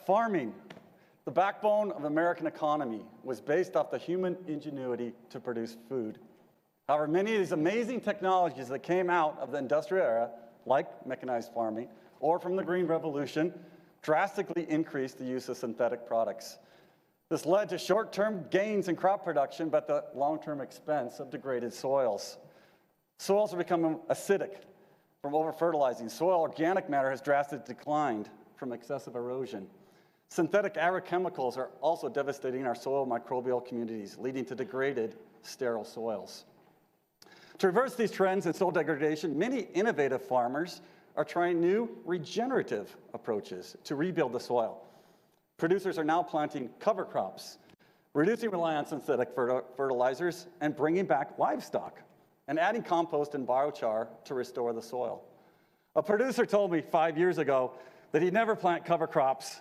Farming, the backbone of the American economy, was based off the human ingenuity to produce food. However, many of these amazing technologies that came out of the industrial era, like mechanized farming, or from the Green Revolution, drastically increased the use of synthetic products. This led to short-term gains in crop production, but the long-term expense of degraded soils. Soils are becoming acidic from over-fertilizing. Soil organic matter has drastically declined from excessive erosion. Synthetic agrochemicals are also devastating our soil microbial communities, leading to degraded, sterile soils. To reverse these trends in soil degradation, many innovative farmers are trying new regenerative approaches to rebuild the soil. Producers are now planting cover crops, reducing reliance on synthetic fertilizers, and bringing back livestock, and adding compost and biochar to restore the soil. A producer told me 5 years ago that he'd never plant cover crops,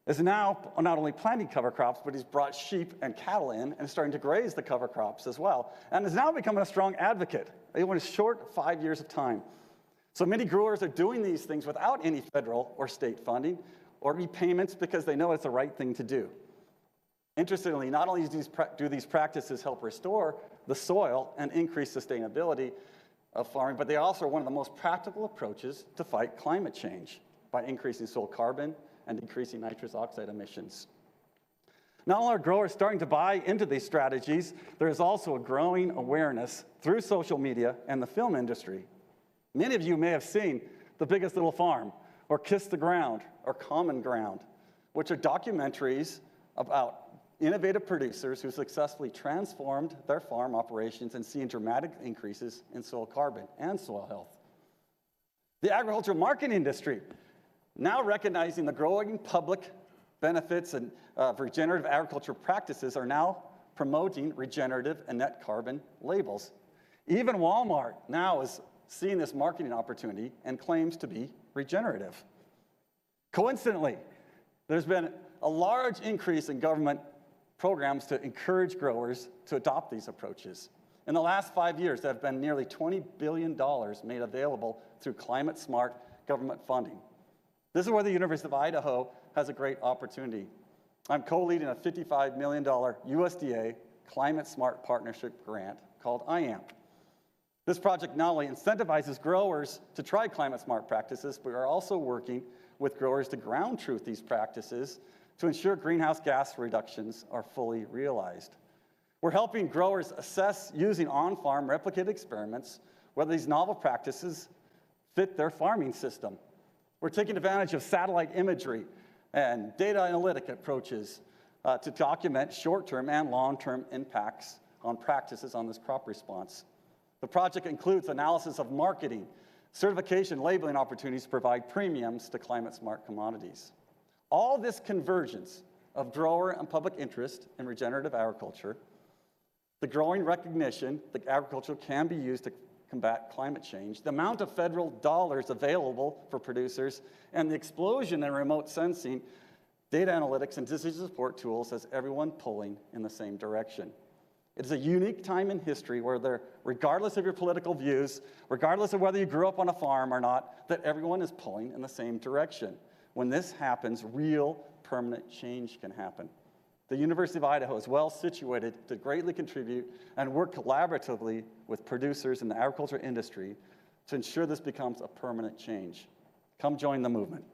is now not only planting cover crops, but he's brought sheep and cattle in and is starting to graze the cover crops as well, and is now becoming a strong advocate. It was short 5 years of time. So many growers are doing these things without any federal or state funding or repayments because they know it's the right thing to do. Interestingly, not only do these practices help restore the soil and increase sustainability of farming, but they also are one of the most practical approaches to fight climate change by increasing soil carbon and decreasing nitrous oxide emissions. Not only are growers starting to buy into these strategies, there is also a growing awareness through social media and the film industry. Many of you may have seen The Biggest Little Farm, or Kiss the Ground, or Common Ground, which are documentaries about innovative producers who successfully transformed their farm operations and seen dramatic increases in soil carbon and soil health. The agricultural marketing industry, now recognizing the growing public benefits and regenerative agriculture practices, are now promoting regenerative and net carbon labels. Even Walmart now is seeing this marketing opportunity and claims to be regenerative. Coincidentally, there's been a large increase in government programs to encourage growers to adopt these approaches. In the last 5 years, there have been nearly $20 billion made available through climate-smart government funding. This is where the University of Idaho has a great opportunity. I'm co-leading a $55 million USDA climate-smart partnership grant called IAMP. This project not only incentivizes growers to try climate-smart practices, but we're also working with growers to ground truth these practices to ensure greenhouse gas reductions are fully realized. We're helping growers assess using on-farm replicated experiments whether these novel practices fit their farming system. We're taking advantage of satellite imagery and data analytic approaches to document short-term and long-term impacts on practices on this crop response. The project includes analysis of marketing, certification, labeling opportunities to provide premiums to climate-smart commodities. All this convergence of grower and public interest in regenerative agriculture, the growing recognition that agriculture can be used to combat climate change, the amount of federal dollars available for producers, and the explosion in remote sensing, data analytics, and decision support tools has everyone pulling in the same direction. It is a unique time in history where regardless of your political views, regardless of whether you grew up on a farm or not, that everyone is pulling in the same direction. When this happens, real permanent change can happen. The University of Idaho is well situated to greatly contribute and work collaboratively with producers in the agriculture industry to ensure this becomes a permanent change. Come join the movement.